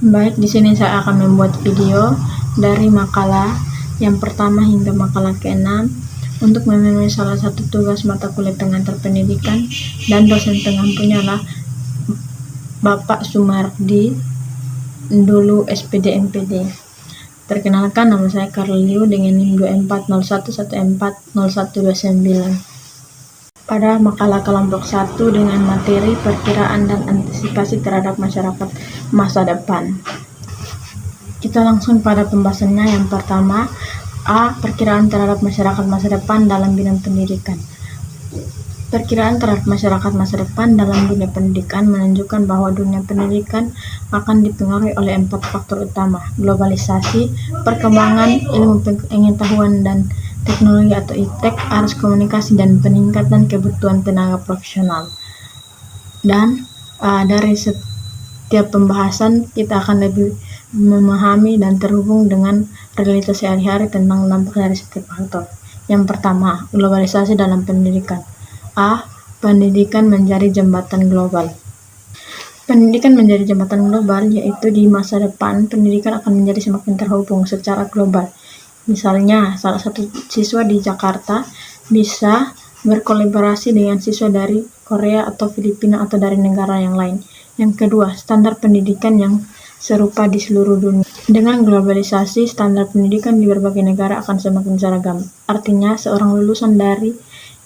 Baik, di sini saya akan membuat video dari makalah yang pertama hingga makalah ke-6 untuk memenuhi salah satu tugas mata kuliah pengantar pendidikan, dan dosen pengampunya adalah Bapak Sumardi, dulu SPD MPD. Perkenalkan, nama saya Carliu dengan NIM 2401140129. Pada makalah kelompok 1 dengan materi perkiraan dan antisipasi terhadap masyarakat masa depan. Kita langsung pada pembahasannya. Yang pertama, A. Perkiraan terhadap masyarakat masa depan dalam bidang pendidikan. Perkiraan terhadap masyarakat masa depan dalam dunia pendidikan menunjukkan bahwa dunia pendidikan akan dipengaruhi oleh 4 faktor utama: globalisasi, perkembangan ilmu pengetahuan dan teknologi atau iptek, arus komunikasi, dan peningkatan kebutuhan tenaga profesional. Dan dari setiap pembahasan kita akan lebih memahami dan terhubung dengan realitas sehari-hari tentang dampak dari setiap faktor. Yang pertama, globalisasi dalam pendidikan. A. Pendidikan menjadi jembatan global. Pendidikan menjadi jembatan global, yaitu di masa depan pendidikan akan menjadi semakin terhubung secara global. Misalnya, salah satu siswa di Jakarta bisa berkolaborasi dengan siswa dari Korea atau Filipina atau dari negara yang lain. Yang kedua, standar pendidikan yang serupa di seluruh dunia. Dengan globalisasi, standar pendidikan di berbagai negara akan semakin seragam. Artinya, seorang lulusan dari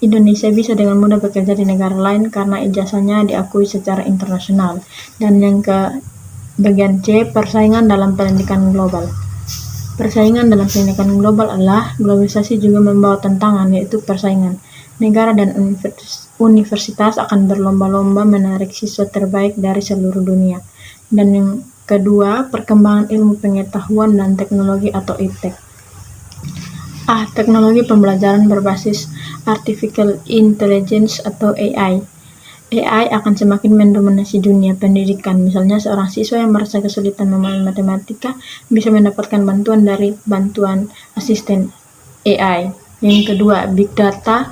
Indonesia bisa dengan mudah bekerja di negara lain karena ijazahnya diakui secara internasional. Dan yang ke bagian C, persaingan dalam pendidikan global. Persaingan dalam pendidikan global adalah globalisasi juga membawa tantangan, yaitu persaingan. Negara dan universitas akan berlomba-lomba menarik siswa terbaik dari seluruh dunia. Dan yang kedua, perkembangan ilmu pengetahuan dan teknologi atau iptek. A. Teknologi pembelajaran berbasis Artificial Intelligence atau AI. AI akan semakin mendominasi dunia pendidikan. Misalnya, seorang siswa yang merasa kesulitan memahami matematika bisa mendapatkan bantuan dari bantuan asisten AI. Yang kedua, Big Data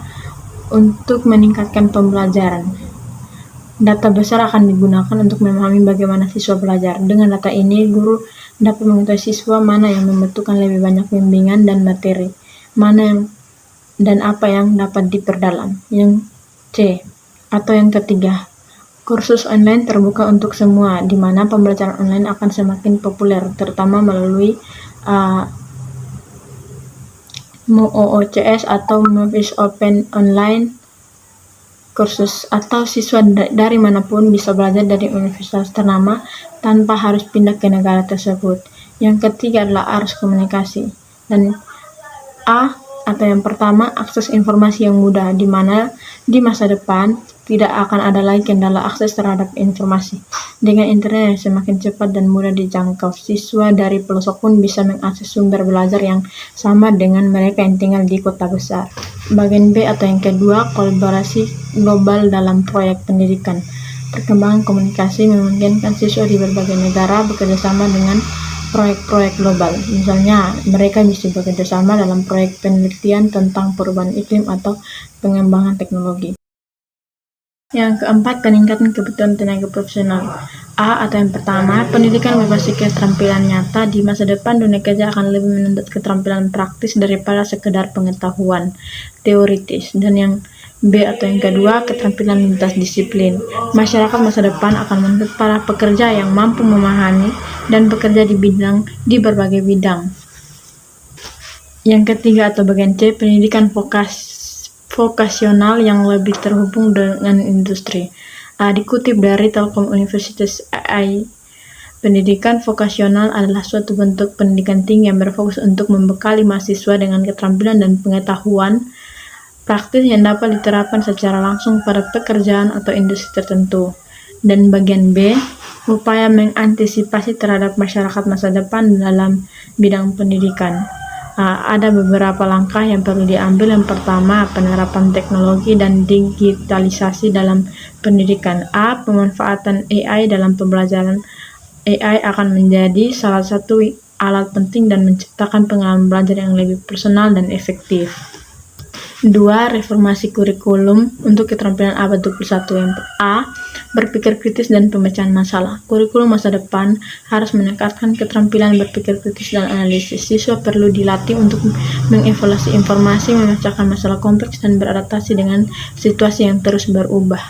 untuk meningkatkan pembelajaran. Data besar akan digunakan untuk memahami bagaimana siswa belajar. Dengan data ini, guru dapat mengetahui siswa mana yang membutuhkan lebih banyak bimbingan dan materi, mana yang dan apa yang dapat diperdalam. Yang C atau yang ketiga, kursus online terbuka untuk semua, di mana pembelajaran online akan semakin populer, terutama melalui MOOCS atau Movies Open Online kursus, atau siswa dari manapun bisa belajar dari universitas ternama tanpa harus pindah ke negara tersebut. Yang ketiga adalah arus komunikasi. Dan A atau yang pertama, akses informasi yang mudah, di mana di masa depan tidak akan ada lagi kendala akses terhadap informasi. Dengan internet yang semakin cepat dan mudah dijangkau, siswa dari pelosok pun bisa mengakses sumber belajar yang sama dengan mereka yang tinggal di kota besar. Bagian B atau yang kedua, kolaborasi global dalam proyek pendidikan. Perkembangan komunikasi memungkinkan siswa di berbagai negara bekerja sama dengan proyek-proyek global. Misalnya, mereka bisa bekerja sama dalam proyek penelitian tentang perubahan iklim atau pengembangan teknologi. Yang keempat, peningkatan kebutuhan tenaga profesional. A atau yang pertama, pendidikan berbasis keterampilan nyata. Di masa depan, dunia kerja akan lebih menuntut keterampilan praktis daripada sekedar pengetahuan teoritis. Dan yang B atau yang kedua, keterampilan lintas disiplin. Masyarakat masa depan akan menuntut para pekerja yang mampu memahami dan bekerja di berbagai bidang. Yang ketiga atau bagian C, pendidikan vokasional yang lebih terhubung dengan industri. Dikutip dari Telkom Universitas AI, pendidikan vokasional adalah suatu bentuk pendidikan tinggi yang berfokus untuk membekali mahasiswa dengan keterampilan dan pengetahuan praktis yang dapat diterapkan secara langsung pada pekerjaan atau industri tertentu. Dan bagian B, upaya mengantisipasi terhadap masyarakat masa depan dalam bidang pendidikan. Ada beberapa langkah yang perlu diambil. Yang pertama, penerapan teknologi dan digitalisasi dalam pendidikan. A. Pemanfaatan AI dalam pembelajaran. AI akan menjadi salah satu alat penting dan menciptakan pengalaman belajar yang lebih personal dan efektif. 2. Reformasi kurikulum untuk keterampilan abad 21. Yang A. Berpikir kritis dan pemecahan masalah. Kurikulum masa depan harus meningkatkan keterampilan berpikir kritis dan analisis. Siswa perlu dilatih untuk mengevaluasi informasi, memecahkan masalah kompleks, dan beradaptasi dengan situasi yang terus berubah.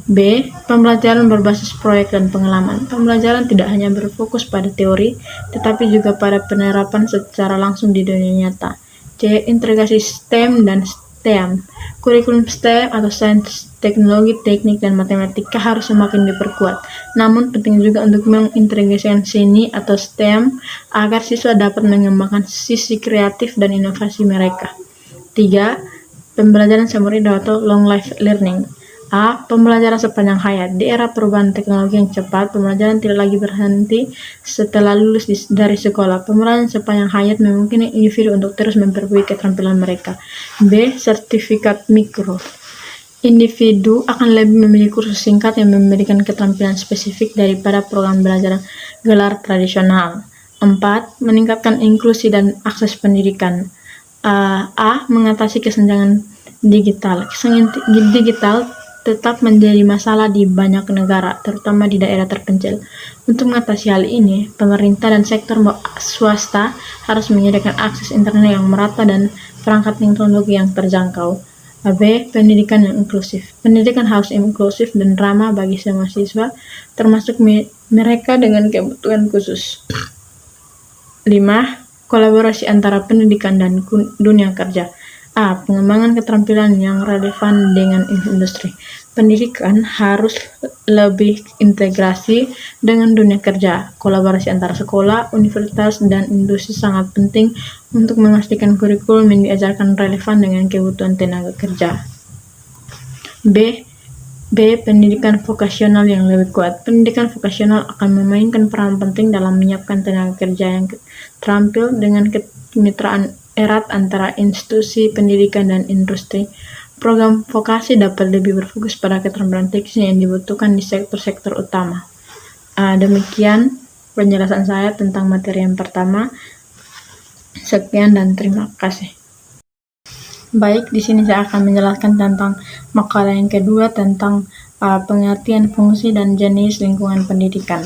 B. Pembelajaran berbasis proyek dan pengalaman. Pembelajaran tidak hanya berfokus pada teori, tetapi juga pada penerapan secara langsung di dunia nyata. C. Integrasi STEM dan STEAM. Kurikulum STEM atau sains, teknologi, teknik, dan matematika harus semakin diperkuat. Namun penting juga untuk mengintegrasikan seni atau STEM agar siswa dapat mengembangkan sisi kreatif dan inovasi mereka. 3. Pembelajaran seumur hidup atau long life learning. A. Pembelajaran sepanjang hayat. Di era perubahan teknologi yang cepat, pembelajaran tidak lagi berhenti setelah lulus dari sekolah. Pembelajaran sepanjang hayat memungkinkan individu untuk terus memperbaiki keterampilan mereka. B. Sertifikat mikro. Individu akan lebih memilih kursus singkat yang memberikan keterampilan spesifik daripada program belajar gelar tradisional. 4. Meningkatkan inklusi dan akses pendidikan. A. Mengatasi kesenjangan digital. Kesenjangan digital tetap menjadi masalah di banyak negara, terutama di daerah terpencil. Untuk mengatasi hal ini, pemerintah dan sektor swasta harus menyediakan akses internet yang merata dan perangkat teknologi yang terjangkau. B. Pendidikan yang inklusif. Pendidikan harus inklusif dan ramah bagi semua siswa, termasuk mereka dengan kebutuhan khusus. 5. Kolaborasi antara pendidikan dan dunia kerja. A. Pengembangan keterampilan yang relevan dengan industri. Pendidikan harus lebih integrasi dengan dunia kerja. Kolaborasi antara sekolah, universitas, dan industri sangat penting untuk memastikan kurikulum yang diajarkan relevan dengan kebutuhan tenaga kerja. B. Pendidikan vokasional yang lebih kuat. Pendidikan vokasional akan memainkan peran penting dalam menyiapkan tenaga kerja yang terampil dengan kemitraan erat antara institusi pendidikan dan industri. Program vokasi dapat lebih berfokus pada keterampilan teknis yang dibutuhkan di sektor-sektor utama. Demikian penjelasan saya tentang materi yang pertama. Sekian dan terima kasih. Baik, di sini saya akan menjelaskan tentang makalah yang kedua tentang pengertian fungsi dan jenis lingkungan pendidikan.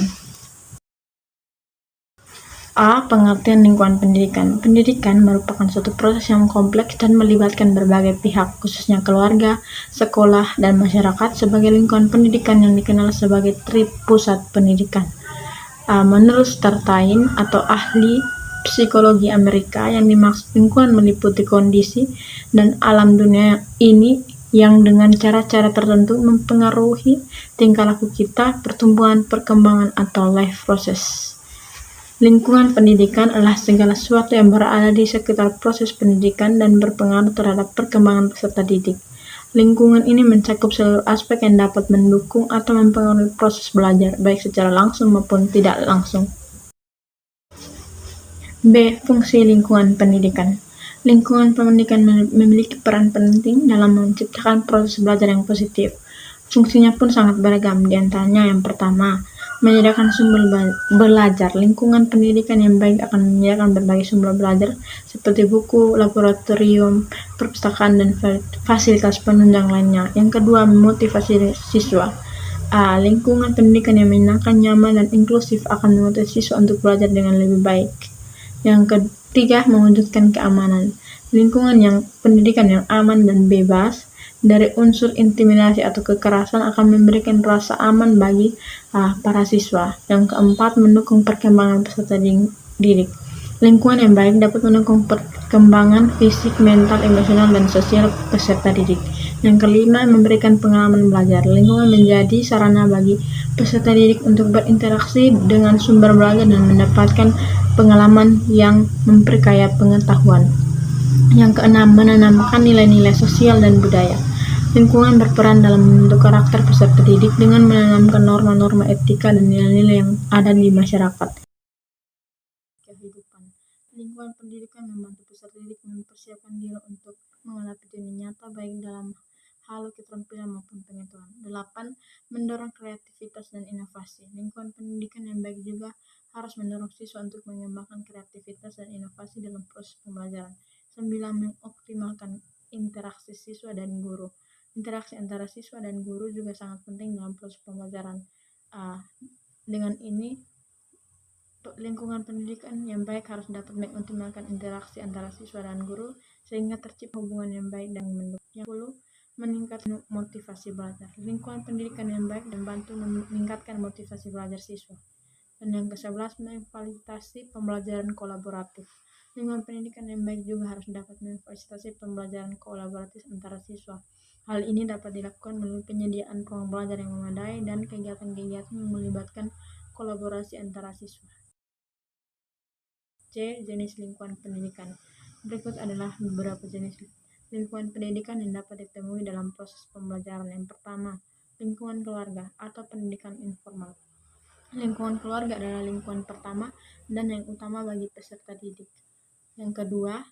A. Pengertian lingkungan pendidikan. Pendidikan merupakan suatu proses yang kompleks dan melibatkan berbagai pihak, khususnya keluarga, sekolah, dan masyarakat sebagai lingkungan pendidikan yang dikenal sebagai pusat pendidikan. Menurut Startain atau ahli psikologi Amerika, yang dimaksud lingkungan meliputi kondisi dan alam dunia ini yang dengan cara-cara tertentu mempengaruhi tingkah laku kita, pertumbuhan, perkembangan, atau life process. Lingkungan pendidikan adalah segala sesuatu yang berada di sekitar proses pendidikan dan berpengaruh terhadap perkembangan peserta didik. Lingkungan ini mencakup seluruh aspek yang dapat mendukung atau mempengaruhi proses belajar, baik secara langsung maupun tidak langsung. B. Fungsi lingkungan pendidikan. Lingkungan pendidikan memiliki peran penting dalam menciptakan proses belajar yang positif. Fungsinya pun sangat beragam, di antaranya yang pertama, menyediakan sumber belajar. Lingkungan pendidikan yang baik akan menyediakan berbagai sumber belajar seperti buku, laboratorium, perpustakaan, dan fasilitas penunjang lainnya. Yang kedua, memotivasi siswa. Lingkungan pendidikan yang menyenangkan, nyaman, dan inklusif akan memotivasi siswa untuk belajar dengan lebih baik. Yang ketiga, mewujudkan keamanan. Lingkungan pendidikan yang aman dan bebas dari unsur intimidasi atau kekerasan akan memberikan rasa aman bagi para siswa. Yang keempat, mendukung perkembangan peserta didik. Lingkungan yang baik dapat mendukung perkembangan fisik, mental, emosional, dan sosial peserta didik. Yang kelima, memberikan pengalaman belajar. Lingkungan menjadi sarana bagi peserta didik untuk berinteraksi dengan sumber belajar dan mendapatkan pengalaman yang memperkaya pengetahuan. Yang keenam, menanamkan nilai-nilai sosial dan budaya. Lingkungan berperan dalam membentuk karakter peserta didik dengan menanamkan norma-norma etika dan nilai-nilai yang ada di masyarakat. Kehidupan. Lingkungan pendidikan membantu peserta didik mempersiapkan diri untuk menghadapi dunia nyata baik dalam hal keterampilan maupun pengetahuan. 8. Mendorong kreativitas dan inovasi. Lingkungan pendidikan yang baik juga harus mendorong siswa untuk mengembangkan kreativitas dan inovasi dalam proses pembelajaran. 9. Mengoptimalkan interaksi siswa dan guru. Interaksi antara siswa dan guru juga sangat penting dalam proses pembelajaran. Dengan ini, lingkungan pendidikan yang baik harus dapat mengoptimalkan interaksi antara siswa dan guru sehingga tercipta hubungan yang baik dan mendukung. Yang kedua, meningkatkan motivasi belajar. Lingkungan pendidikan yang baik membantu meningkatkan motivasi belajar siswa. Dan yang ke-11, memfasilitasi pembelajaran kolaboratif. Lingkungan pendidikan yang baik juga harus dapat memfasilitasi pembelajaran kolaboratif antara siswa. Hal ini dapat dilakukan melalui penyediaan ruang belajar yang memadai dan kegiatan-kegiatan yang melibatkan kolaborasi antara siswa. C. Jenis lingkungan pendidikan. Berikut adalah beberapa jenis lingkungan pendidikan yang dapat ditemui dalam proses pembelajaran. Yang pertama, lingkungan keluarga atau pendidikan informal. Lingkungan keluarga adalah lingkungan pertama dan yang utama bagi peserta didik. Yang kedua,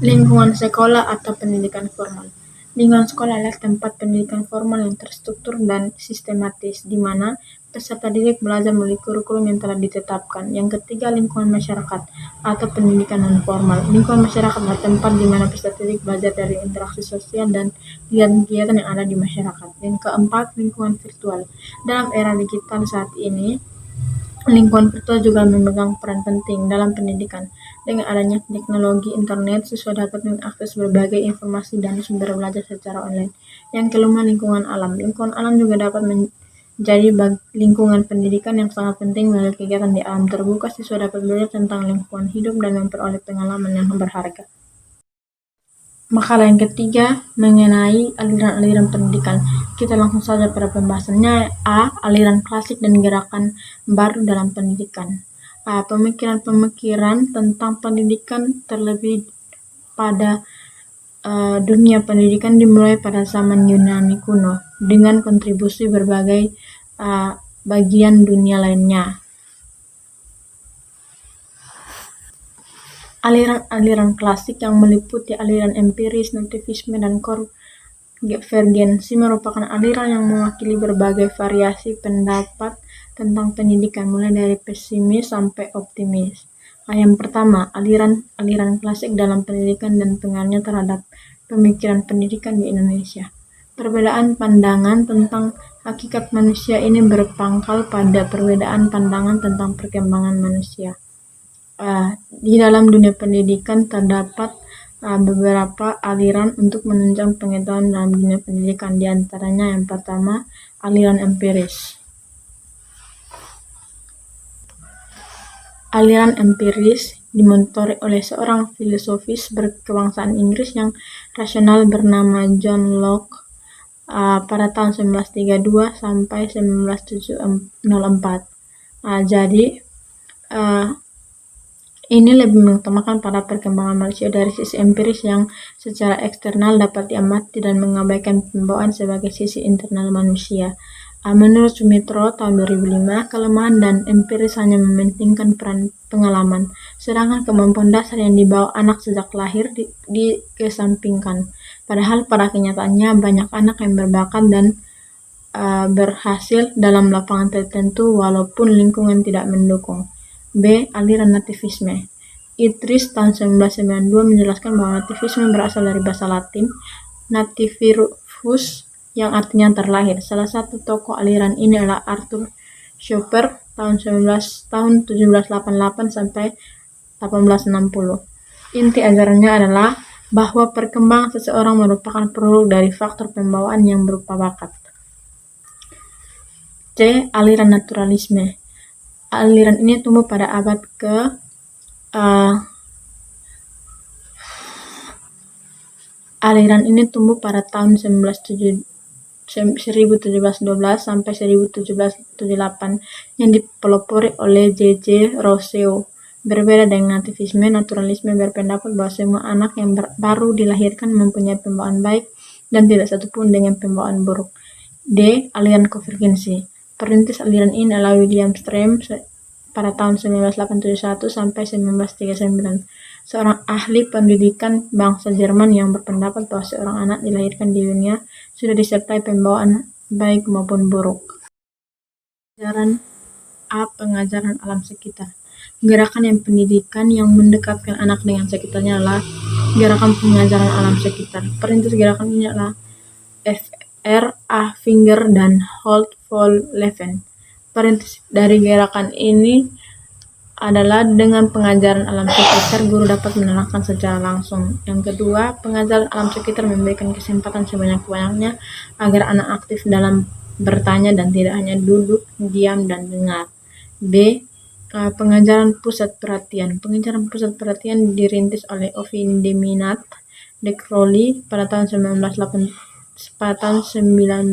lingkungan sekolah atau pendidikan formal. Lingkungan sekolah adalah tempat pendidikan formal yang terstruktur dan sistematis, di mana peserta didik belajar melalui kurikulum yang telah ditetapkan. Yang ketiga, lingkungan masyarakat atau pendidikan non formal. Lingkungan masyarakat adalah tempat di mana peserta didik belajar dari interaksi sosial dan kegiatan-kegiatan yang ada di masyarakat. Yang keempat, lingkungan virtual. Dalam era digital saat ini, lingkungan virtual juga memegang peran penting dalam pendidikan. Dengan adanya teknologi internet, siswa dapat mengakses berbagai informasi dan sumber belajar secara online. Yang kelima, lingkungan alam. Lingkungan alam juga dapat menjadi lingkungan pendidikan yang sangat penting melalui kegiatan di alam terbuka. Siswa dapat belajar tentang lingkungan hidup dan memperoleh pengalaman yang berharga. Makalah yang ketiga mengenai aliran-aliran pendidikan. Kita langsung saja pada pembahasannya. A. Aliran klasik dan gerakan baru dalam pendidikan. Pemikiran-pemikiran tentang pendidikan terlebih pada dunia pendidikan dimulai pada zaman Yunani kuno dengan kontribusi berbagai bagian dunia lainnya. Aliran-aliran klasik yang meliputi aliran empiris, nativisme, dan konvergensi merupakan aliran yang mewakili berbagai variasi pendapat tentang pendidikan, mulai dari pesimis sampai optimis. Yang pertama, aliran klasik dalam pendidikan dan pengaruhnya terhadap pemikiran pendidikan di Indonesia. Perbedaan pandangan tentang hakikat manusia ini berpangkal pada perbedaan pandangan tentang perkembangan manusia. Di dalam dunia pendidikan terdapat beberapa aliran untuk menunjang pengetahuan dalam dunia pendidikan. Di antaranya yang pertama, aliran empiris. Aliran empiris dimotori oleh seorang filosofis berkebangsaan Inggris yang rasional bernama John Locke pada tahun 1932 sampai 1904. Ini lebih mengutamakan pada perkembangan manusia dari sisi empiris yang secara eksternal dapat diamati dan mengabaikan pembawaan sebagai sisi internal manusia. Menurut Sumitro tahun 2005, kelemahan dan empiris hanya mementingkan peran pengalaman, sedangkan kemampuan dasar yang dibawa anak sejak lahir dikesampingkan. Padahal pada kenyataannya banyak anak yang berbakat dan berhasil dalam lapangan tertentu walaupun lingkungan tidak mendukung. B. Aliran nativisme. Idris tahun 1992 menjelaskan bahwa nativisme berasal dari bahasa Latin nativivus yang artinya terlahir. Salah satu tokoh aliran ini adalah Arthur Schopenhauer tahun 1788 sampai 1860. Inti ajarannya adalah bahwa perkembangan seseorang merupakan produk dari faktor pembawaan yang berupa bakat. C. Aliran naturalisme. Aliran ini tumbuh pada abad tahun 1712 sampai 1778 yang dipelopori oleh J.J. Rousseau. Berbeda dengan nativisme, naturalisme berpendapat bahwa semua anak yang baru dilahirkan mempunyai pembawaan baik dan tidak satupun dengan pembawaan buruk. D. Aliran konvergensi. Perintis aliran ini adalah William Strauss pada tahun 1871 sampai 1939. Seorang ahli pendidikan bangsa Jerman yang berpendapat bahwa seorang anak dilahirkan di dunia sudah disertai pembawaan baik maupun buruk. Pengajaran alam sekitar. Gerakan yang pendidikan yang mendekatkan anak dengan sekitarnya adalah Gerakan pengajaran alam sekitar. Perintis gerakan ini adalah F.R. A. Finger dan Holt von Leven. Perintis dari gerakan ini adalah dengan pengajaran alam sekitar, guru dapat menerangkan secara langsung. Yang kedua, pengajaran alam sekitar memberikan kesempatan sebanyak-banyaknya agar anak aktif dalam bertanya dan tidak hanya duduk, diam, dan dengar. B. Pengajaran pusat perhatian. Pengajaran pusat perhatian dirintis oleh Ovid Deminat de Crowley pada tahun 1971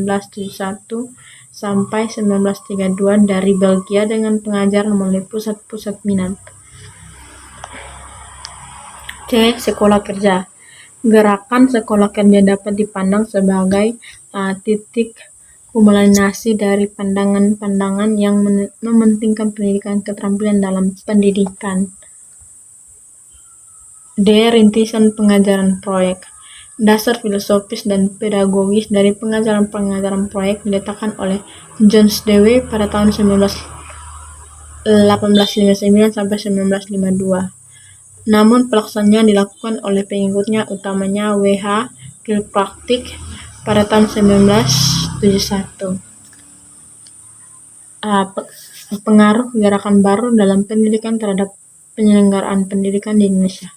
sampai 1932 dari Belgia dengan pengajaran melalui pusat-pusat minat. C. Sekolah kerja. Gerakan sekolah kerja dapat dipandang sebagai titik kumulasi dari pandangan-pandangan yang mementingkan pendidikan keterampilan dalam pendidikan. D. Rintisan pengajaran proyek. Dasar filosofis dan pedagogis dari pengajaran-pengajaran proyek diletakkan oleh Jones Dewey pada tahun 1859 sampai 1952. Namun pelaksanaannya dilakukan oleh pengikutnya, utamanya W.H. Kilpatrick pada tahun 1971. Pengaruh gerakan baru dalam pendidikan terhadap penyelenggaraan pendidikan di Indonesia.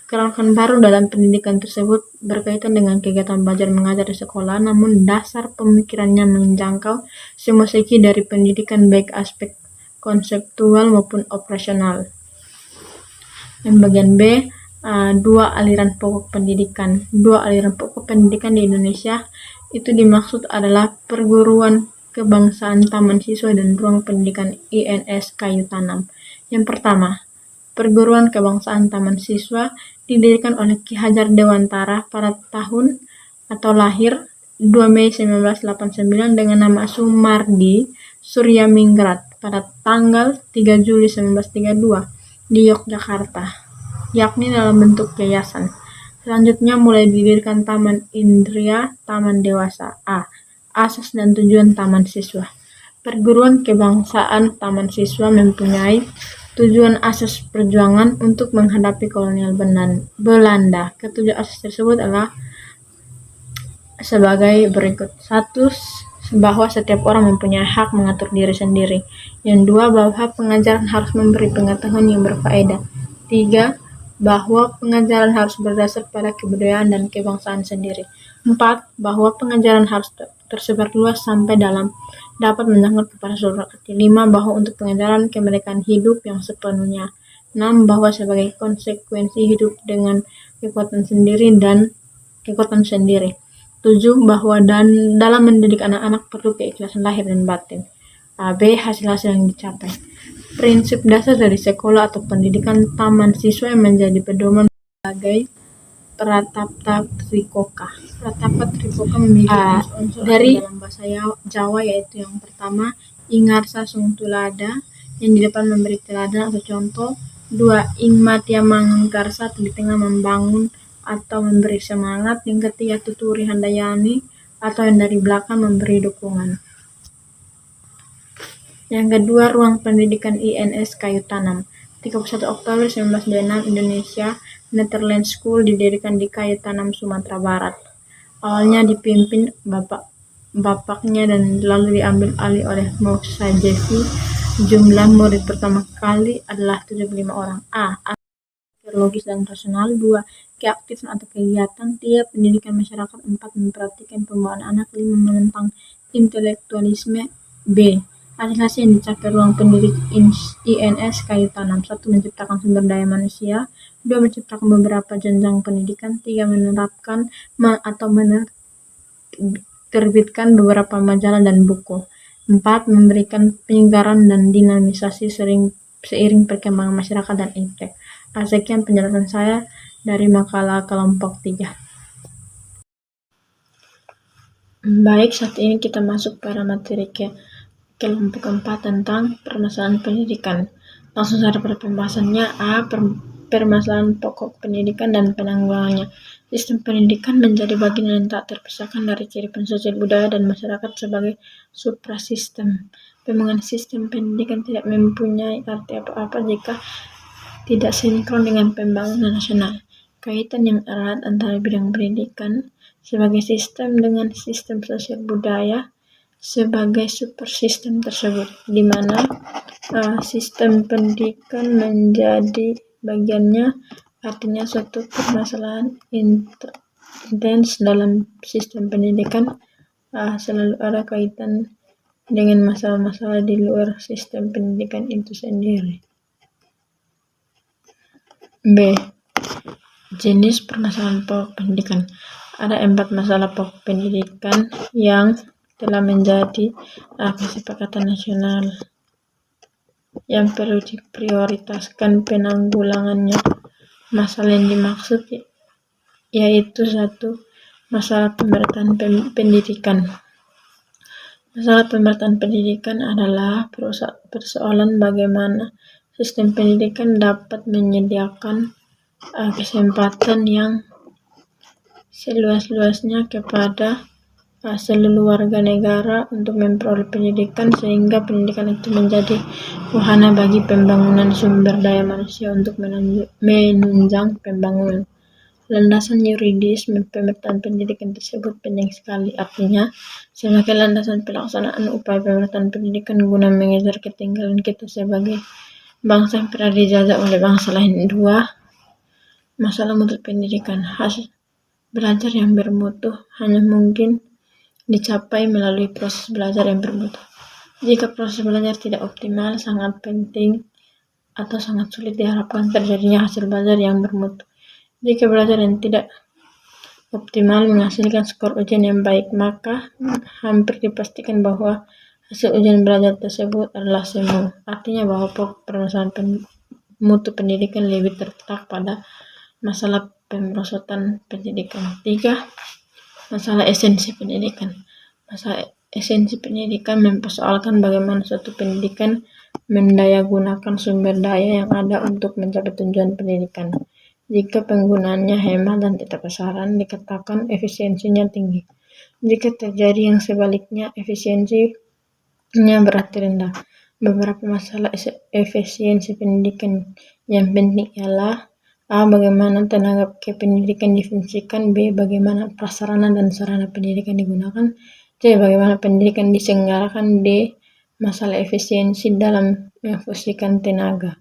Gerakan baru dalam pendidikan tersebut berkaitan dengan kegiatan belajar mengajar di sekolah, namun dasar pemikirannya menjangkau semua segi dari pendidikan, baik aspek konseptual maupun operasional. Yang bagian B, dua aliran pokok pendidikan. Dua aliran pokok pendidikan di Indonesia itu dimaksud adalah perguruan kebangsaan taman siswa dan ruang pendidikan INS Kayu Tanam. Yang pertama, perguruan kebangsaan taman siswa didirikan oleh Ki Hajar Dewantara pada tahun atau lahir 2 Mei 1989 dengan nama Sumardi Suryamingrat pada tanggal 3 Juli 1932 di Yogyakarta, yakni dalam bentuk yayasan. Selanjutnya mulai didirikan Taman Indria, Taman Dewasa. A. Asas dan tujuan taman siswa. Perguruan kebangsaan taman siswa mempunyai tujuan asas perjuangan untuk menghadapi kolonial Belanda. Ketujuh asas tersebut adalah sebagai berikut. 1. Bahwa setiap orang mempunyai hak mengatur diri sendiri. Yang 2. Bahwa pengajaran harus memberi pengetahuan yang berfaedah. 3. Bahwa pengajaran harus berdasar pada kebudayaan dan kebangsaan sendiri. 4. Bahwa pengajaran harus tersebar luas sampai dapat menjangkau kepada seluruh rakyat. 5. Bahwa untuk pengajaran kemerdekaan hidup yang sepenuhnya. 6. Bahwa sebagai konsekuensi hidup dengan kekuatan sendiri. 7. Bahwa dalam mendidik anak-anak perlu keikhlasan lahir dan batin. B. Hasil-hasil yang dicapai. Prinsip dasar dari sekolah atau pendidikan taman siswa yang menjadi pedoman sebagai Pratapta Trikoka. Pratapta Trikoka memiliki unsur dari dalam bahasa Jawa, yaitu yang pertama Ingarsa Sung Tulada, yang di depan memberi teladan atau contoh. 2. Ingmatia Mangkarsa, di tengah membangun atau memberi semangat. Yang ketiga Tuturi Handayani, atau yang dari belakang memberi dukungan. Yang kedua, Ruang Pendidikan INS Kayu Tanam. 31 Oktober 1926, Indonesia Netherlands School didirikan di Kayu Tanam, Sumatera Barat. Awalnya dipimpin bapaknya dan lalu diambil alih oleh Moussa Jeffy. Jumlah murid pertama kali adalah 75 orang. A. Logis dan rasional. 2. Keaktifan atau kegiatan. 3. Pendidikan masyarakat. 4. Memperhatikan pembawaan anak. 5. Menentang intelektualisme. B. Hasil yang dicapai ruang pendidik INS Kayu Tanam. 1. Menciptakan sumber daya manusia. 2. Menciptakan beberapa jenjang pendidikan. 3. Menerapkan atau menerbitkan beberapa majalah dan buku. 4. Memberikan penyegaran dan dinamisasi seiring perkembangan masyarakat dan iptek. Sekian penjelasan saya dari makalah kelompok 3. Baik, saat ini kita masuk pada materi kelompok 4 tentang permasalahan pendidikan. Langsung saja pada pembahasannya. A. Permasalahan pokok pendidikan dan penanggulangannya. Sistem pendidikan menjadi bagian yang tak terpisahkan dari kehidupan sosial, budaya, dan masyarakat sebagai suprasistem. Pembangunan sistem pendidikan tidak mempunyai arti apa-apa jika tidak sinkron dengan pembangunan nasional. kaitan yang erat antara bidang pendidikan sebagai sistem dengan sistem sosial budaya sebagai supersistem tersebut, di mana sistem pendidikan menjadi bagiannya. Artinya suatu permasalahan intens dalam sistem pendidikan selalu ada kaitan dengan masalah-masalah di luar sistem pendidikan itu sendiri. B. Jenis permasalahan pokok pendidikan. Ada 4 masalah pokok pendidikan yang telah menjadi kesepakatan nasional yang perlu diprioritaskan penanggulangannya. Masalah yang dimaksud yaitu 1. Masalah pemerataan pendidikan. Masalah pemerataan pendidikan adalah persoalan bagaimana sistem pendidikan dapat menyediakan kesempatan yang seluas-luasnya kepada seluruh warga negara untuk memperoleh pendidikan, sehingga pendidikan itu menjadi wahana bagi pembangunan sumber daya manusia untuk menunjang pembangunan. Landasan yuridis pemerataan pendidikan tersebut penting sekali. Artinya, sebagai landasan pelaksanaan upaya pemerataan pendidikan guna mengejar ketinggalan kita sebagai bangsa yang pernah dijajah oleh bangsa lain. 2. Masalah mutu pendidikan. Hasil belajar yang bermutu hanya mungkin dicapai melalui proses belajar yang bermutu. Jika proses belajar tidak optimal, sangat penting atau sangat sulit diharapkan terjadinya hasil belajar yang bermutu. Jika belajar yang tidak optimal menghasilkan skor ujian yang baik, maka hampir dipastikan bahwa hasil ujian belajar tersebut adalah semu. Artinya bahwa pokok permasalahan mutu pendidikan lebih terletak pada masalah pemerosotan pendidikan. 3. Masalah esensi pendidikan. Masalah esensi pendidikan mempersoalkan bagaimana suatu pendidikan mendayagunakan sumber daya yang ada untuk mencapai tujuan pendidikan. Jika penggunaannya hemat dan tepat sasaran, dikatakan efisiensinya tinggi. Jika terjadi yang sebaliknya, efisiensinya berarti rendah. Beberapa masalah efisiensi pendidikan yang penting ialah: A. Bagaimana tenaga kependidikan difungsikan. B. Bagaimana prasarana dan sarana pendidikan digunakan. C. Bagaimana pendidikan diselenggarakan. D. Masalah efisiensi dalam memfungsikan tenaga.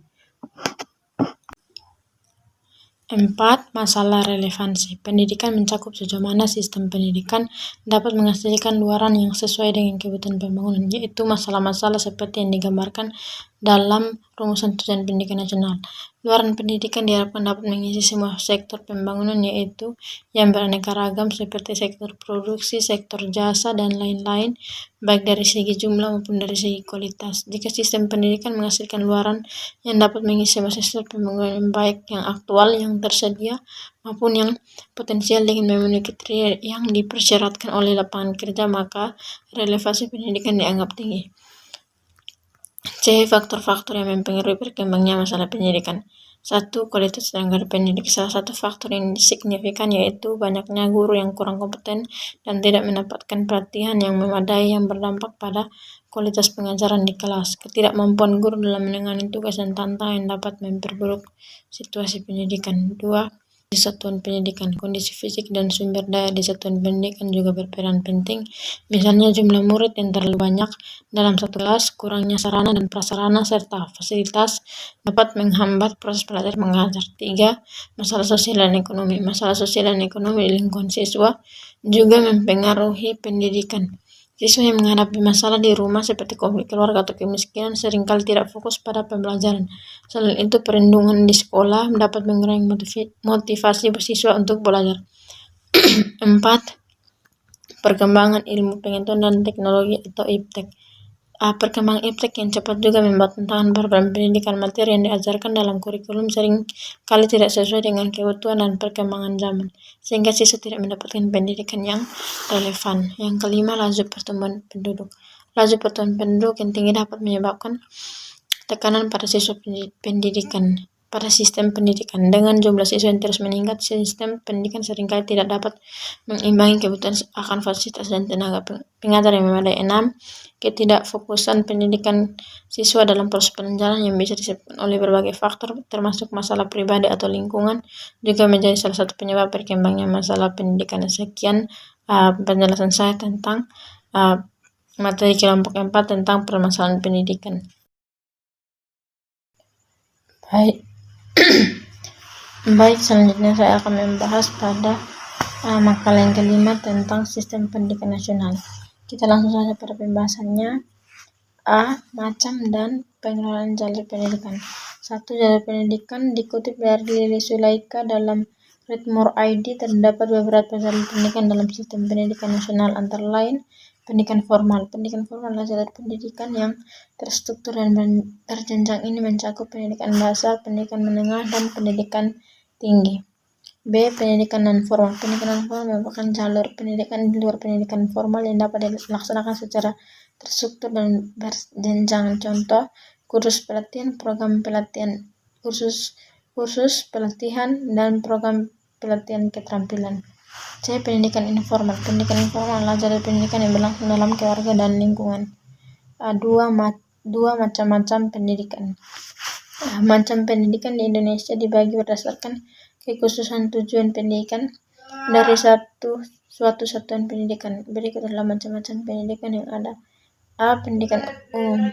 4. Masalah relevansi. Pendidikan mencakup sejauh mana sistem pendidikan dapat menghasilkan luaran yang sesuai dengan kebutuhan pembangunan, yaitu masalah-masalah seperti yang digambarkan dalam rumusan tujuan pendidikan nasional. Luaran pendidikan diharapkan dapat mengisi semua sektor pembangunan, yaitu yang beraneka ragam seperti sektor produksi, sektor jasa, dan lain-lain, baik dari segi jumlah maupun dari segi kualitas. Jika sistem pendidikan menghasilkan luaran yang dapat mengisi semua sektor pembangunan yang baik, yang aktual, yang tersedia, maupun yang potensial dengan memenuhi kriteria yang dipersyaratkan oleh lapangan kerja, maka relevansi pendidikan dianggap tinggi. C. Faktor-faktor yang mempengaruhi berkembangnya masalah pendidikan. 1. Kualitas tenaga pendidik. Salah satu faktor yang signifikan yaitu banyaknya guru yang kurang kompeten dan tidak mendapatkan pelatihan yang memadai yang berdampak pada kualitas pengajaran di kelas. Ketidakmampuan guru dalam menangani tugas dan tantangan yang dapat memperburuk situasi pendidikan. 2. Di satuan pendidikan, kondisi fisik dan sumber daya di satuan pendidikan juga berperan penting. Misalnya jumlah murid yang terlalu banyak dalam satu kelas, kurangnya sarana dan prasarana serta fasilitas dapat menghambat proses belajar mengajar. 3. Masalah sosial dan ekonomi. Masalah sosial dan ekonomi di lingkungan siswa juga mempengaruhi pendidikan. Siswa yang menghadapi masalah di rumah seperti konflik keluarga atau kemiskinan seringkali tidak fokus pada pembelajaran. Selain itu, perundungan di sekolah dapat mengurangi motivasi siswa untuk belajar. 4. Perkembangan ilmu pengetahuan dan teknologi atau iptek. Perkembangan iptek yang cepat juga membuat tantangan dalam pendidikan. Materi yang diajarkan dalam kurikulum sering kali tidak sesuai dengan kebutuhan dan perkembangan zaman, sehingga siswa tidak mendapatkan pendidikan yang relevan. Yang kelima, laju pertumbuhan penduduk. Laju pertumbuhan penduduk yang tinggi dapat menyebabkan tekanan pada siswa pendidikan. pada sistem pendidikan. Dengan jumlah siswa yang terus meningkat, sistem pendidikan seringkali tidak dapat mengimbangi kebutuhan akan fasilitas dan tenaga pengajar yang memadai. 6. Ketidakfokusan pendidikan siswa dalam proses penjenjangan yang bisa disebabkan oleh berbagai faktor, termasuk masalah pribadi atau lingkungan, juga menjadi salah satu penyebab berkembangnya masalah pendidikan. Sekian penjelasan saya tentang materi kelompok 4 tentang permasalahan pendidikan. Baik, selanjutnya saya akan membahas pada makalah yang kelima tentang sistem pendidikan nasional. Kita langsung saja pada pembahasannya. Macam dan pengelolaan jalur pendidikan. 1. Jalur pendidikan dikutip dari Lili Sulaika dalam Redmore ID. Terdapat beberapa jalur pendidikan dalam sistem pendidikan nasional, antara lain pendidikan formal. Pendidikan formal adalah jalur pendidikan yang terstruktur dan berjenjang. Ini mencakup pendidikan dasar, pendidikan menengah, dan pendidikan tinggi. B. Pendidikan non-formal. Pendidikan non-formal merupakan jalur pendidikan di luar pendidikan formal yang dapat dilaksanakan secara terstruktur dan berjenjang. Contoh, kursus pelatihan, program pelatihan, kursus pelatihan, dan program pelatihan keterampilan. C. Pendidikan informal. Pendidikan informal adalah jalur pendidikan yang berlangsung dalam keluarga dan lingkungan. Dua macam-macam pendidikan. Macam pendidikan di Indonesia dibagi berdasarkan kekhususan tujuan pendidikan dari suatu satuan pendidikan. Berikut adalah macam-macam pendidikan yang ada. Pendidikan umum.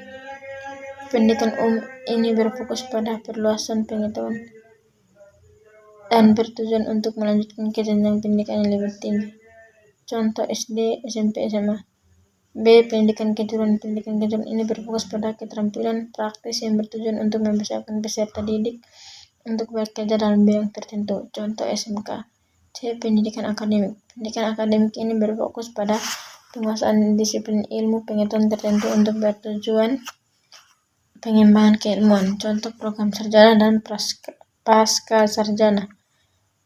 Pendidikan umum ini berfokus pada perluasan pengetahuan dan bertujuan untuk melanjutkan ke jenjang pendidikan yang lebih tinggi. Contoh SD, SMP, SMA. B. Pendidikan kejuruan. Pendidikan kejuruan ini berfokus pada keterampilan praktis yang bertujuan untuk mempersiapkan peserta didik untuk bekerja dalam bidang tertentu. Contoh SMK. C. Pendidikan akademik. Pendidikan akademik ini berfokus pada penguasaan disiplin ilmu pengetahuan tertentu untuk bertujuan pengembangan keilmuan. Contoh program sarjana dan pasca sarjana.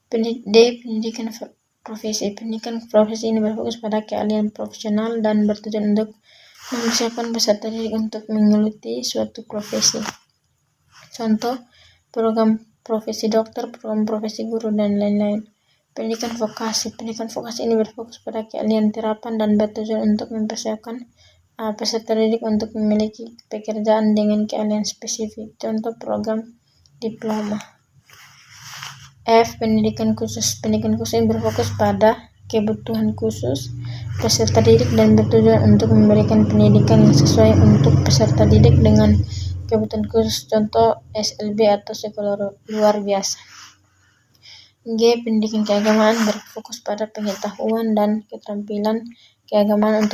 D. Pendidikan profesi. Pendidikan profesi ini berfokus pada keahlian profesional dan bertujuan untuk mempersiapkan peserta didik untuk menggeluti suatu profesi. Contoh, program profesi dokter, program profesi guru, dan lain-lain. Pendidikan vokasi. Pendidikan vokasi ini berfokus pada keahlian terapan dan bertujuan untuk mempersiapkan peserta didik untuk memiliki pekerjaan dengan keahlian spesifik. Contoh, program diploma. F. Pendidikan khusus. Pendidikan khusus ini berfokus pada kebutuhan khusus peserta didik dan bertujuan untuk memberikan pendidikan yang sesuai untuk peserta didik dengan kebutuhan khusus. Contoh SLB atau sekolah luar biasa. G. Pendidikan keagamaan berfokus pada pengetahuan dan keterampilan keagamaan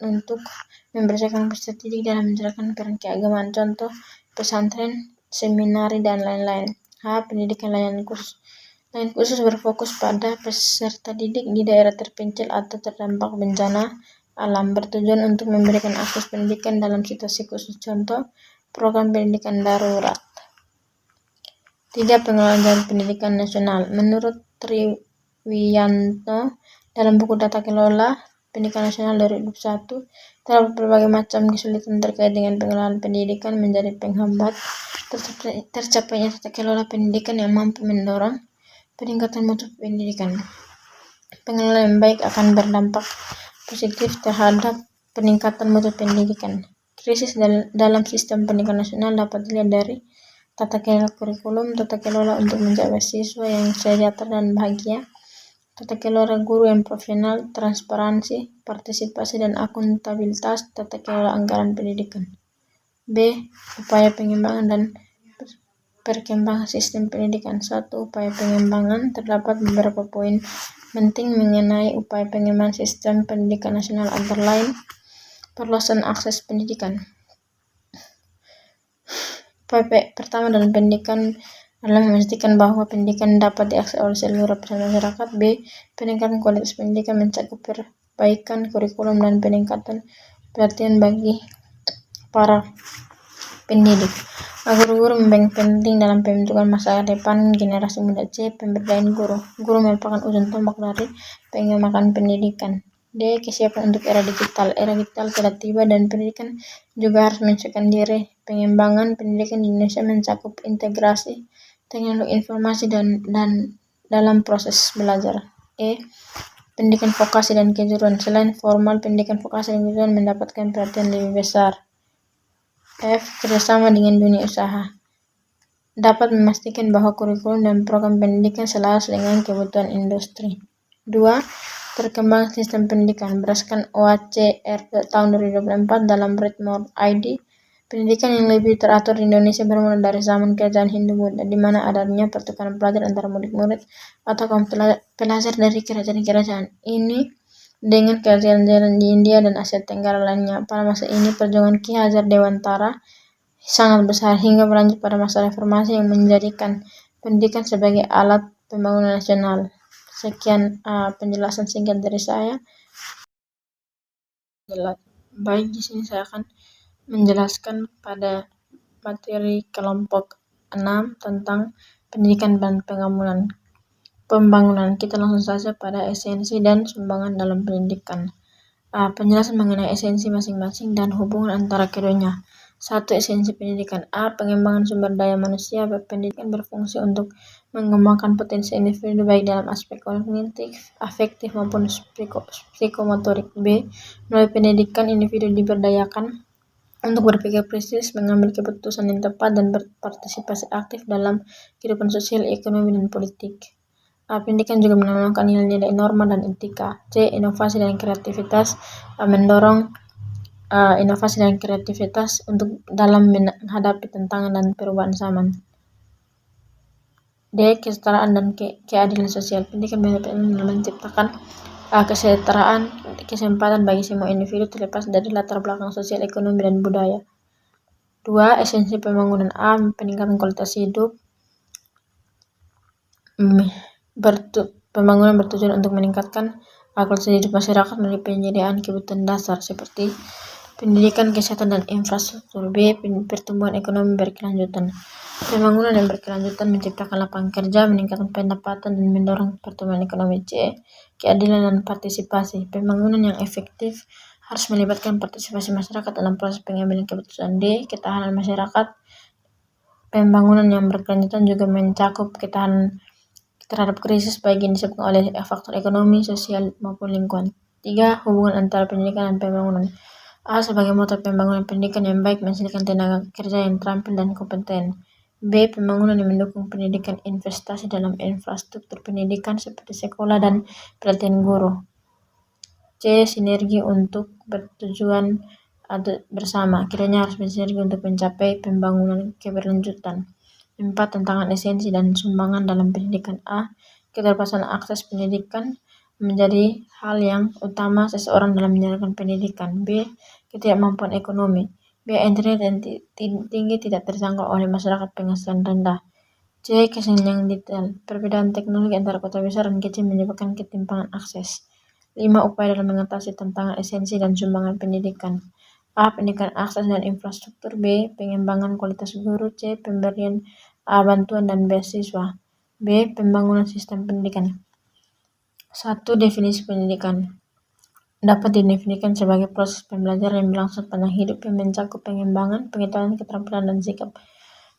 untuk mempersiapkan peserta didik dalam menjalankan peran keagamaan. Contoh pesantren, seminari, dan lain-lain. H. Pendidikan layanan khusus. Layanan khusus berfokus pada peserta didik di daerah terpencil atau terdampak bencana alam, bertujuan untuk memberikan akses pendidikan dalam situasi khusus. Contoh program pendidikan darurat. 3. Pengelolaan jalur pendidikan nasional. Menurut Triwiyanto dalam buku Data Kelola Pendidikan Nasional 2021, terdapat berbagai macam kesulitan terkait dengan pengelolaan pendidikan menjadi penghambat tercapainya tata kelola pendidikan yang mampu mendorong peningkatan mutu pendidikan. Pengelolaan yang baik akan berdampak positif terhadap peningkatan mutu pendidikan. Krisis dalam sistem pendidikan nasional dapat dilihat dari tata kelola kurikulum, tata kelola untuk menjaga siswa yang sejahtera dan bahagia, tata kelola guru yang profesional, transparansi, partisipasi, dan akuntabilitas, tata kelola anggaran pendidikan. B. Upaya pengembangan dan perkembangan sistem pendidikan. 1. Upaya pengembangan. Terdapat beberapa poin penting mengenai upaya pengembangan sistem pendidikan nasional, antara lain perluasan akses pendidikan. Upaya pertama dalam pendidikan adalah memastikan bahwa pendidikan dapat diakses oleh seluruh lapisan masyarakat. B. Peningkatan kualitas pendidikan mencakup perbaikan kurikulum dan peningkatan pelatihan bagi para pendidik. Guru-guru memegang penting dalam pembentukan masa depan generasi muda. C. Pemberdayaan guru. Guru merupakan ujung tombak dari pengembangan pendidikan. D. Kesiapan untuk era digital. Era digital telah tiba dan pendidikan juga harus menyesuaikan diri. Pengembangan pendidikan di Indonesia mencakup integrasi teknologi informasi dan dalam proses belajar. E. Pendidikan vokasi dan kejuruan. Selain formal, pendidikan vokasi dan kejuruan mendapatkan perhatian lebih besar. F. Kerjasama dengan dunia usaha. Dapat memastikan bahwa kurikulum dan program pendidikan selaras dengan kebutuhan industri. 2. Perkembangan sistem pendidikan. Berdasarkan OACR tahun 2024 dalam Redmore ID, pendidikan yang lebih teratur di Indonesia bermula dari zaman kerajaan Hindu-Buddha, di mana adanya pertukaran pelajar antara murid-murid atau kaum pelajar dari kerajaan-kerajaan ini dengan kerajaan-kerajaan di India dan Asia Tenggara lainnya. Pada masa ini, perjuangan Ki Hajar Dewantara sangat besar hingga berlanjut pada masa reformasi yang menjadikan pendidikan sebagai alat pembangunan nasional. Sekian penjelasan singkat dari saya. Baik, di sini saya akan menjelaskan pada materi kelompok 6 tentang pendidikan dan pembangunan. Kita langsung saja pada esensi dan sumbangan dalam pendidikan. Penjelasan mengenai esensi masing-masing dan hubungan antara keduanya. 1. Esensi pendidikan. Pengembangan sumber daya manusia. Pendidikan berfungsi untuk mengembangkan potensi individu baik dalam aspek kognitif, afektif maupun psikomotorik. B. Melalui pendidikan, individu diberdayakan untuk berpikir kritis, mengambil keputusan yang tepat, dan berpartisipasi aktif dalam kehidupan sosial, ekonomi, dan politik. Pendidikan juga menanamkan nilai-nilai norma dan etika. C. Inovasi dan kreativitas. Mendorong inovasi dan kreativitas untuk dalam menghadapi tantangan dan perubahan zaman. D. Kesetaraan dan keadilan sosial. Pendidikan menciptakan kesejahteraan, kesempatan bagi semua individu terlepas dari latar belakang sosial, ekonomi, dan budaya. 2. Esensi pembangunan. Peningkatan kualitas hidup. Pembangunan bertujuan untuk meningkatkan kualitas hidup masyarakat melalui penyediaan kebutuhan dasar seperti pendidikan, kesehatan, dan infrastruktur. B. Pertumbuhan ekonomi berkelanjutan. Pembangunan yang berkelanjutan menciptakan lapangan kerja, meningkatkan pendapatan, dan mendorong pertumbuhan ekonomi. C. Keadilan dan partisipasi. Pembangunan yang efektif harus melibatkan partisipasi masyarakat dalam proses pengambilan keputusan. D. Ketahanan masyarakat. Pembangunan yang berkelanjutan juga mencakup ketahanan terhadap krisis baik yang disebabkan oleh faktor ekonomi, sosial, maupun lingkungan. 3. Hubungan antara pendidikan dan pembangunan. Sebagai motor pembangunan, pendidikan yang baik menghasilkan tenaga kerja yang terampil dan kompeten. B. Pembangunan yang mendukung pendidikan, investasi dalam infrastruktur pendidikan seperti sekolah dan pelatihan guru. C. Sinergi untuk bertujuan bersama. Kiranya harus bersinergi untuk mencapai pembangunan keberlanjutan. 4. Tantangan esensi dan sumbangan dalam pendidikan. Keterbatasan akses pendidikan menjadi hal yang utama seseorang dalam menjalankan pendidikan. B. Ketidakmampuan ekonomi. Biaya internet yang tinggi tidak terjangkau oleh masyarakat penghasilan rendah. C. Kesenjangan detail. Perbedaan teknologi antara kota besar dan kecil menyebabkan ketimpangan akses. 5. Upaya dalam mengatasi tantangan esensi dan sumbangan pendidikan. Pendidikan akses dan infrastruktur. B. Pengembangan kualitas guru. C. Pemberian bantuan dan beasiswa. B. Pembangunan sistem pendidikan. 1. Definisi pendidikan. Dapat didefinisikan sebagai proses pembelajaran yang berlangsung sepanjang hidup yang mencakup pengembangan, pengetahuan, keterampilan, dan sikap.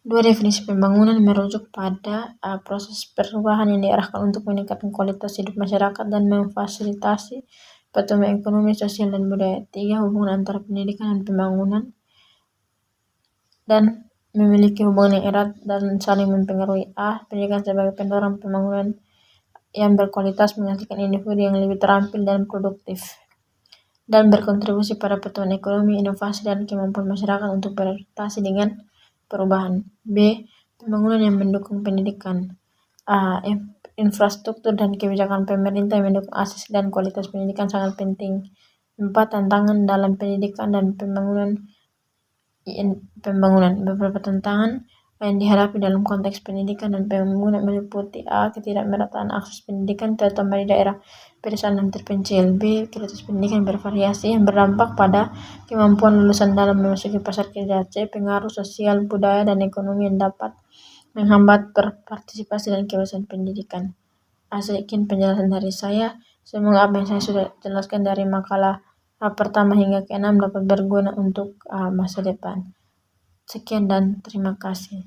2. Definisi pembangunan merujuk pada proses perubahan yang diarahkan untuk meningkatkan kualitas hidup masyarakat dan memfasilitasi pertumbuhan ekonomi, sosial, dan budaya. 3. Hubungan antara pendidikan dan pembangunan dan memiliki hubungan yang erat dan saling mempengaruhi. Pendidikan sebagai pendorong pembangunan yang berkualitas menghasilkan individu yang lebih terampil dan produktif dan berkontribusi pada pertumbuhan ekonomi, inovasi, dan kemampuan masyarakat untuk beradaptasi dengan perubahan. B. Pembangunan yang mendukung pendidikan. Infrastruktur dan kebijakan pemerintah yang mendukung akses dan kualitas pendidikan sangat penting. 4. Tantangan dalam pendidikan dan pembangunan. Beberapa tantangan yang dihadapi dalam konteks pendidikan dan pembangunan meliputi ketidakmerataan akses pendidikan terutama di daerah pedesaan dan terpencil. B. Kualitas pendidikan bervariasi yang berdampak pada kemampuan lulusan dalam memasuki pasar kerja. C. Pengaruh sosial, budaya, dan ekonomi yang dapat menghambat berpartisipasi dan kebebasan pendidikan. Sekian penjelasan dari saya. Semoga apa yang saya sudah jelaskan dari makalah pertama hingga ke-6 dapat berguna untuk masa depan. Sekian dan terima kasih.